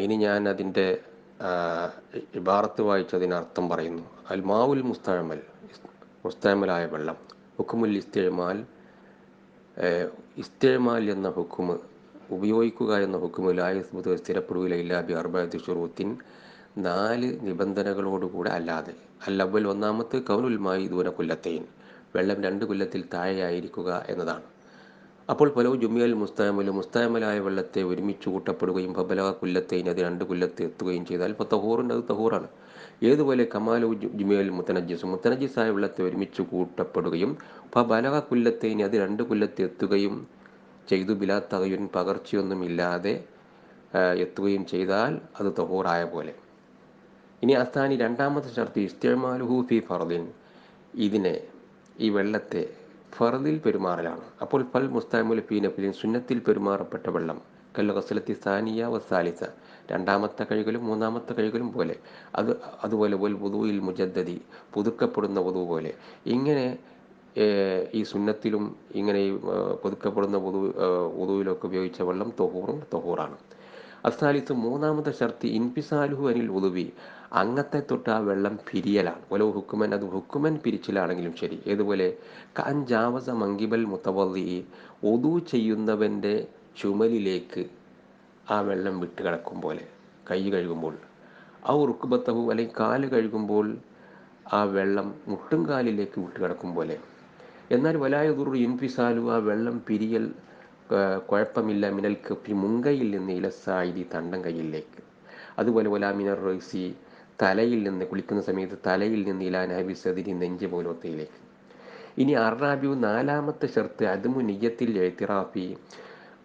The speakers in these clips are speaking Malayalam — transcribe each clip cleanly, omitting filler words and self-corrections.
ഇനി ഞാൻ അതിൻ്റെ ഇബാറത്ത് വായിച്ചതിനർത്ഥം പറയുന്നു. അൽ മാവുൽ മുസ്തഅമൽ, മുസ്തഅമലായ വെള്ളം. ഹുക്കുമുൽ ഇസ്തിഅമാൽ, ഇസ്തിഅമാൽ എന്ന ഹുക്കുമ്, ഉപയോഗിക്കുക എന്ന ഹുക്കുമ് ലാ യസ്ബുതു, സ്ഥിരപ്പെടുകയില്ല, ഇല്ലാ ബി അർബഅത്തി ശുറൂത്തിൻ, 4 നിബന്ധനകളോടുകൂടെ അല്ലാതെ. അൽ അവ്വൽ, ഒന്നാമത്തെ കൗനുൽ മായി ദൂന കുല്ലത്തൈൻ, വെള്ളം 2 കുല്ലത്തിൽ താഴെയായിരിക്കുക എന്നതാണ്. അപ്പോൾ ഫലവും ജുമിയൽ മുസ്തഅമൽ, മുസ്തഅമലായ വെള്ളത്തെ ഒരുമിച്ച് കൂട്ടപ്പെടുകയും ഫബലഗ കുല്ലത്തൈൻ, അത് 2 കുല്ലത്തെ എത്തുകയും ചെയ്താൽ ഫതഹൂറുൻ, അത് തഹൂറാണ്. ഏതുപോലെ കമാലു ജുമിയൽ മുത്തനജിസ്, മുത്തനജിസായ വെള്ളത്തെ ഒരുമിച്ച് കൂട്ടപ്പെടുകയും ഫബലഗ കുല്ലത്തൈൻ, അത് 2 കുല്ലത്തെ എത്തുകയും ചെയ്തു, ബിലാ തഗയുൻ, പകർച്ചയൊന്നുമില്ലാതെ എത്തുകയും ചെയ്താൽ അത് തഹൂറായ പോലെ. ഇനി അസ്ഥാനി, രണ്ടാമത്തെ ഷർത്ത്, ഇസ്തിഅമാലുഹു ഫി ഫർദിൻ, ഇതിനെ, ഈ വെള്ളത്തെ ഫർദിൽ പെരുമാറലാണ്. അപ്പോൾ ഫൽ മുസ്തഅമലു ഫി നഫ്ലിൻ, സുന്നത്തിൽ പെരുമാറപ്പെട്ട വെള്ളം, കൽ ഗസ്ലത്തി സാനിയ വസാലിസ, രണ്ടാമത്തെ കഴുകലും മൂന്നാമത്തെ കഴുകലും പോലെ, അതുപോലെ വൽ വുദൂഇൽ മുജദ്ദദി, പുതുക്കപ്പെടുന്ന വുദൂ പോലെ. ഇങ്ങനെ ഈ സുന്നത്തിലും ഇങ്ങനെ ഈ പുതുക്കപ്പെടുന്ന വുദൂയിലൊക്കെ ഉപയോഗിച്ച വെള്ളം തൊഹൂറാണ്. അസാലിസ്, മൂന്നാമത്തെ ഷർത്ത്, ഇൻഫിസാലുഹു അനിൽ വുദുവി, അങ്ങത്തെ തൊട്ട് ആ വെള്ളം പിരിയലാണ്. ഓരോ ഹുക്കുമൻ, അത് ഹുക്കുമൻ പിരിച്ചിലാണെങ്കിലും ശരി. ഏതുപോലെ കാൻ ജാവസ മങ്കിബൽ മുത്തവല്ലി, ഒതു ചെയ്യുന്നവൻ്റെ ചുമലിലേക്ക് ആ വെള്ളം വിട്ട് കിടക്കും പോലെ, കൈ കഴുകുമ്പോൾ. ആ റുക്കുബത്തഹു, അല്ലെങ്കിൽ കാല് കഴുകുമ്പോൾ ആ വെള്ളം മുട്ടുംകാലിലേക്ക് വിട്ട് കിടക്കും പോലെ. എന്നാൽ വലായ ദുർ ഇൻഫിസാലു, ആ വെള്ളം പിരിയൽ കുഴപ്പമില്ല, മിനൽ കപ്പി, മുൻകൈയിൽ നിന്ന്, ഇലസായിരി, തണ്ടം കൈയിലേക്ക്. അതുപോലെ വലാ മിനർ റൈസി, തലയിൽ നിന്ന്, കുളിക്കുന്ന സമയത്ത് തലയിൽ നിന്ന്, ഇലാ നഹബി സദിരി, നെഞ്ച് പോലത്തെയിലേക്ക്. ഇനി അറാബിയു, നാലാമത്തെ ഷർത്ത്, അതുമു നിയ്യത്തിൽ എത്തിറാഫി,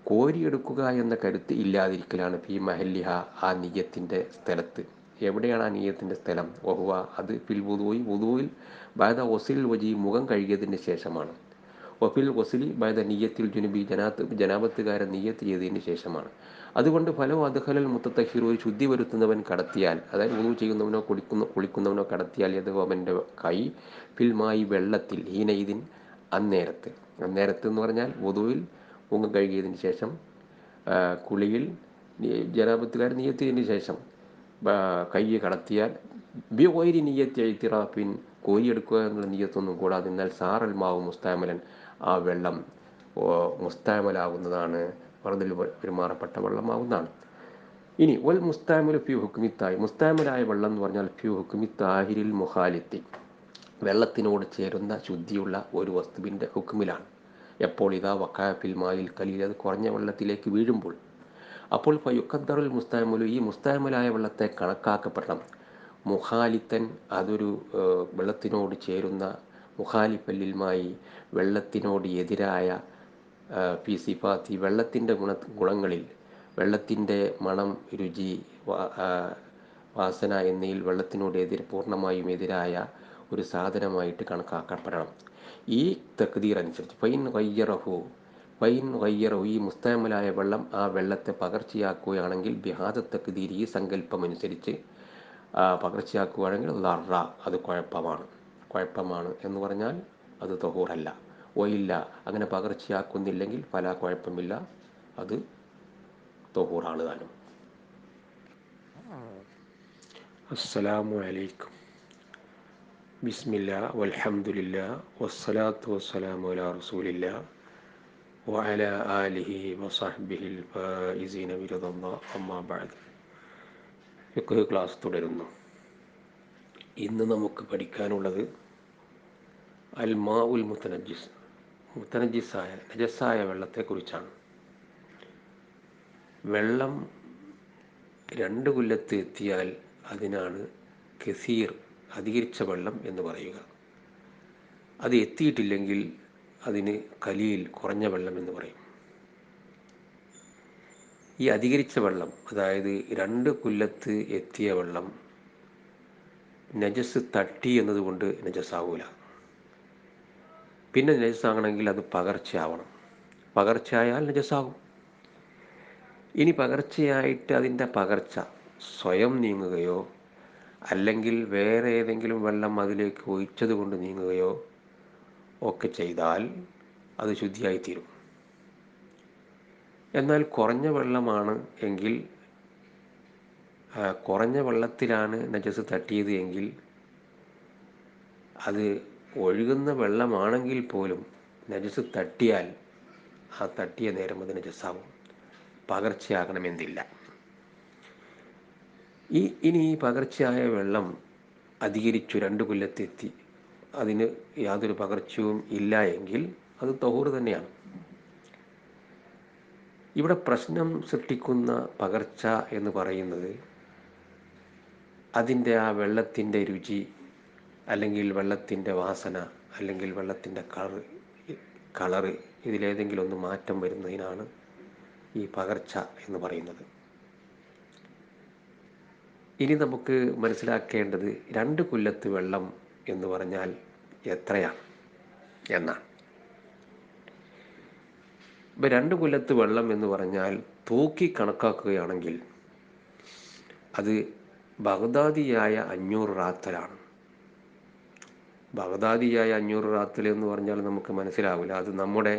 കോരിയെടുക്കുക എന്ന കരുത്ത് ഇല്ലാതിരിക്കലാണ്. ഫി മഹല്ലിഹ, ആ നിയ്യത്തിൻ്റെ സ്ഥലത്ത്. എവിടെയാണ് ആ നിയ്യത്തിൻ്റെ സ്ഥലം? വഹുവ, അത് ഫിൽ വുദൂയി, വുദൂയിൽ ബഅദ ഗുസ്ലിൽ വജി, മുഖം കഴുകിയതിന് ശേഷമാണ്. വഫിൽ ഗുസ്ലി ബഅദ നിയ്യത്തിൽ ജുനുബി, ജനാബത്തുകാരൻ നിയ്യത്ത് ചെയ്തതിന് ശേഷമാണ്. അതുകൊണ്ട് ഫലോ അദ്ഖലൽ മുത്തത്തഹിർ, ഒരു ശുദ്ധി വരുത്തുന്നവൻ കടത്തിയാൽ, അതായത് വുദൂ ചെയ്യുന്നവനോ കുളിക്കുന്നവനോ കടത്തിയാൽ, അത് അവൻ്റെ കൈ ഫിൽമായി, വെള്ളത്തിൽ, ഹീനയിദിൻ, അന്നേരത്ത്. അന്നേരത്ത് എന്ന് പറഞ്ഞാൽ വുദൂയിൽ മുഖം കഴുകിയതിന് ശേഷം, കുളിയിൽ ജനാബത്തുകാരൻ നിയ്യത്ത് ചെയ്തതിന് ശേഷം കൈ കടത്തിയാൽ, ബി ഗൈരി നിയ്യത്തി ഇത്തിറാഫിൻ, കോരിയെടുക്കുക എന്നുള്ള നിയ്യത്തൊന്നും കൂടാതെ, എന്നാൽ സാറൽ മാവ് മുസ്താമലൻ, ആ വെള്ളം മുസ്താമലാകുന്നതാണ്, ഫർദിൽ പെരുമാറപ്പെട്ട വെള്ളമാകുന്നതാണ്. ഇനി വൽ മുസ്താമലു ഫി ഹുക്മിത്തായി, മുസ്താമലായ വെള്ളം എന്ന് പറഞ്ഞാൽ ഫി ഹുക്മിത്താഹിരിൽ മുഖാലിത്തി, വെള്ളത്തിനോട് ചേരുന്ന ശുദ്ധിയുള്ള ഒരു വസ്തുവിൻ്റെ ഹുക്മിലാണ്. എപ്പോൾ? ഇതാ വക്കായ ഫിൽ മായിൽ കലീൽ, അത് കുറഞ്ഞ വെള്ളത്തിലേക്ക് വീഴുമ്പോൾ. അപ്പോൾ ഫയുക്കദ്ദറുൽ മുസ്താമലു, ഈ മുസ്താമലായ വെള്ളത്തെ കണക്കാക്കപ്പെടണം. മുഖാലിത്തൻ, അതൊരു വെള്ളത്തിനോട് ചേരുന്ന, മുഖാലിഫല്ലിൽമായി, വെള്ളത്തിനോട് എതിരായ, ഫി സിഫാത്തി, വെള്ളത്തിൻ്റെ ഗുണങ്ങളിൽ, വെള്ളത്തിൻ്റെ മണം, രുചി, വാസന എന്നിവയിൽ വെള്ളത്തിനോട് പൂർണ്ണമായും എതിരായ ഒരു സാധനമായിട്ട് കണക്കാക്കപ്പെടണം. ഈ തക്ദീർ അനുസരിച്ച് ഫൈൻ ഗയ്യറഹു, ഈ മുസ്തഅമലായ വെള്ളം ആ വെള്ളത്തെ പകർച്ചയാക്കുകയാണെങ്കിൽ, ബിഹാദ തക്ദീർ, ഈ സങ്കല്പം അനുസരിച്ച് പകർച്ചയാക്കുകയാണെങ്കിൽ, ലറ, അത് കുഴപ്പമാണ് എന്ന് പറഞ്ഞാൽ അത് തഹൂറല്ല. ഇല്ല, അങ്ങനെ പകർച്ചയാക്കുന്നില്ലെങ്കിൽ ഫലാ, കുഴപ്പമില്ല, അത് തഹൂറാണ് താനും. അസ്സലാമു അലൈക്കും. ബിസ്മില്ലാ വൽഹംദുലില്ലാ വസ്സലാത്തു വസ്സലാമു അലാ റസൂലില്ലാ വഅലാ ആലിഹി വസഹ്ബിഹിൽ ഫായിസീന ബിറിദല്ലാഹ്, അമ്മാ ബഅദ്. ഫിഖ്ഹ് ക്ലാസ് തുടരുന്നു. ഇന്ന് നമുക്ക് പഠിക്കാനുള്ളത് അൽ മാഉൽ മുത്തനജ്ജിസ്, മുത്തനജ്ജിസായ, നജസായ വെള്ളത്തെക്കുറിച്ചാണ്. വെള്ളം 2 കുല്ലത്ത് എത്തിയാൽ അതിനാണ് കസീർ, അധികരിച്ച വെള്ളം എന്ന് പറയുക. അത് എത്തിയിട്ടില്ലെങ്കിൽ അതിന് കലീൽ, കുറഞ്ഞ വെള്ളം എന്ന് പറയും. ഈ അധികരിച്ച വെള്ളം, അതായത് 2 കുല്ലത്ത് എത്തിയ വെള്ളം നജസ് തട്ടി എന്നതുകൊണ്ട് നജസാവൂല. പിന്നെ നജസാകണമെങ്കിൽ അത് പകർച്ചയാവണം. പകർച്ചയായാൽ നജസാകും. ഇനി പകർച്ചയായിട്ട് അതിൻ്റെ പകർച്ച സ്വയം നീങ്ങുകയോ അല്ലെങ്കിൽ വേറെ ഏതെങ്കിലും വെള്ളം അതിലേക്ക് ഒഴിച്ചത് കൊണ്ട് നീങ്ങുകയോ ഒക്കെ ചെയ്താൽ അത് ശുദ്ധിയായിത്തീരും. എന്നാൽ കുറഞ്ഞ വെള്ളമാണ് എങ്കിൽ കുറഞ്ഞ വെള്ളത്തിലാണ് നജസ് തട്ടിയത് എങ്കിൽ അത് ഒഴുകുന്ന വെള്ളമാണെങ്കിൽ പോലും നജസ് തട്ടിയാൽ ആ തട്ടിയ നേരം അത് നജസ്സാവും, പകർച്ചയാകണമെന്നില്ല. ഇനി ഈ പകർച്ചയായ വെള്ളം അധികരിച്ചു 2 കൊല്ലത്തെത്തി, അതിന് യാതൊരു പകർച്ചയും ഇല്ല എങ്കിൽ അത് തഹൂർ തന്നെയാണ്. ഇവിടെ പ്രശ്നം സൃഷ്ടിക്കുന്ന പകർച്ച എന്ന് പറയുന്നത് അതിൻ്റെ ആ വെള്ളത്തിൻ്റെ രുചി, അല്ലെങ്കിൽ വെള്ളത്തിൻ്റെ വാസന, അല്ലെങ്കിൽ വെള്ളത്തിൻ്റെ കളറ് ഇതിലേതെങ്കിലും ഒന്ന് മാറ്റം വരുന്നതിനാണ് ഈ പകർച്ച എന്ന് പറയുന്നത്. ഇനി നമുക്ക് മനസ്സിലാക്കേണ്ടത് 2 കൊല്ലത്ത് വെള്ളം എന്ന് പറഞ്ഞാൽ എത്രയാണ് എന്നാണ്. ഇപ്പം 2 കൊല്ലത്ത് വെള്ളം എന്ന് പറഞ്ഞാൽ തൂക്കി കണക്കാക്കുകയാണെങ്കിൽ അത് ബഗ്ദാദിയായ 500 റാത്തലാണ്. ബഗ്ദാദിയായ 500 റാത്തൽ എന്ന് പറഞ്ഞാൽ നമുക്ക് മനസ്സിലാവില്ല. അത് നമ്മുടെ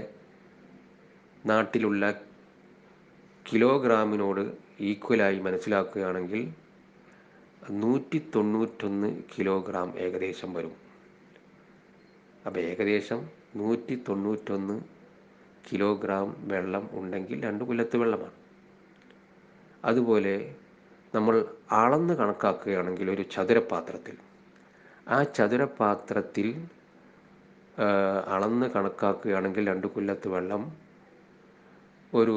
നാട്ടിലുള്ള കിലോഗ്രാമിനോട് ഈക്വലായി മനസ്സിലാക്കുകയാണെങ്കിൽ 191 കിലോഗ്രാം ഏകദേശം വരും. അപ്പോൾ ഏകദേശം 191 കിലോഗ്രാം വെള്ളം ഉണ്ടെങ്കിൽ 2 കൊല്ലത്ത് വെള്ളമാണ്. അതുപോലെ നമ്മൾ അളന്ന് കണക്കാക്കുകയാണെങ്കിൽ ഒരു ചതുരപാത്രത്തിൽ, ആ ചതുരപാത്രത്തിൽ അളന്ന് കണക്കാക്കുകയാണെങ്കിൽ 2 കൊല്ലത്ത് വെള്ളം ഒരു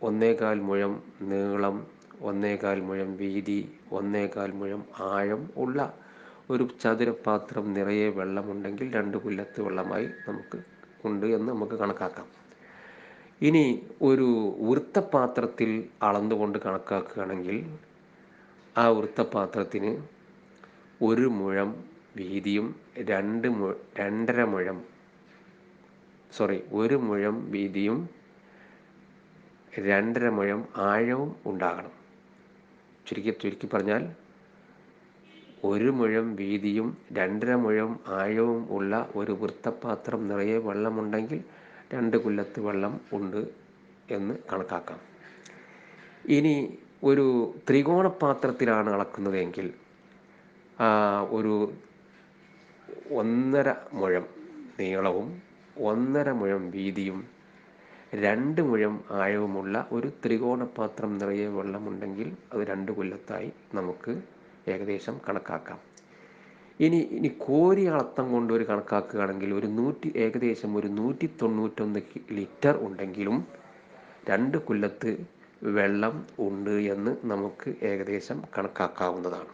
1.25 മുഴം നീളം, 1.25 മുഴം വീതി, 1.25 മുഴം ആഴം ഉള്ള ഒരു ചതുരപാത്രം നിറയെ വെള്ളമുണ്ടെങ്കിൽ 2 കൊല്ലത്ത് വെള്ളമായി നമുക്ക് ഉണ്ട് എന്ന് നമുക്ക് കണക്കാക്കാം. ഇനി ഒരു വൃത്തപാത്രത്തിൽ അളന്നുകൊണ്ട് കണക്കാക്കുകയാണെങ്കിൽ ആ വൃത്തപാത്രത്തിന് 1 മുഴം വീതിയും 1 മുഴം വീതിയും 2.5 മുഴം ആഴവും ഉണ്ടാകണം. ചുരുക്കി പറഞ്ഞാൽ 1 മുഴം വീതിയും 2.5 മുഴം ആഴവും ഉള്ള ഒരു വൃത്തപാത്രം നിറയെ വെള്ളമുണ്ടെങ്കിൽ 2 കൊല്ലത്ത് വെള്ളം ഉണ്ട് എന്ന് കണക്കാക്കാം. ഇനി ഒരു ത്രികോണപാത്രത്തിലാണ് അളക്കുന്നതെങ്കിൽ ഒരു 1.5 മുഴം നീളവും 1.5 മുഴം വീതിയും 2 മുഴം ആഴവുമുള്ള ഒരു ത്രികോണപാത്രം നിറയെ വെള്ളമുണ്ടെങ്കിൽ അത് 2 കൊല്ലത്തായി നമുക്ക് ഏകദേശം കണക്കാക്കാം. ഇനി കോരി അളത്തം കൊണ്ട് ഒരു കണക്കാക്കുകയാണെങ്കിൽ ഏകദേശം ഒരു 191 ലിറ്റർ ഉണ്ടെങ്കിലും 2 കൊല്ലത്ത് വെള്ളം ഉണ്ട് എന്ന് നമുക്ക് ഏകദേശം കണക്കാക്കാവുന്നതാണ്.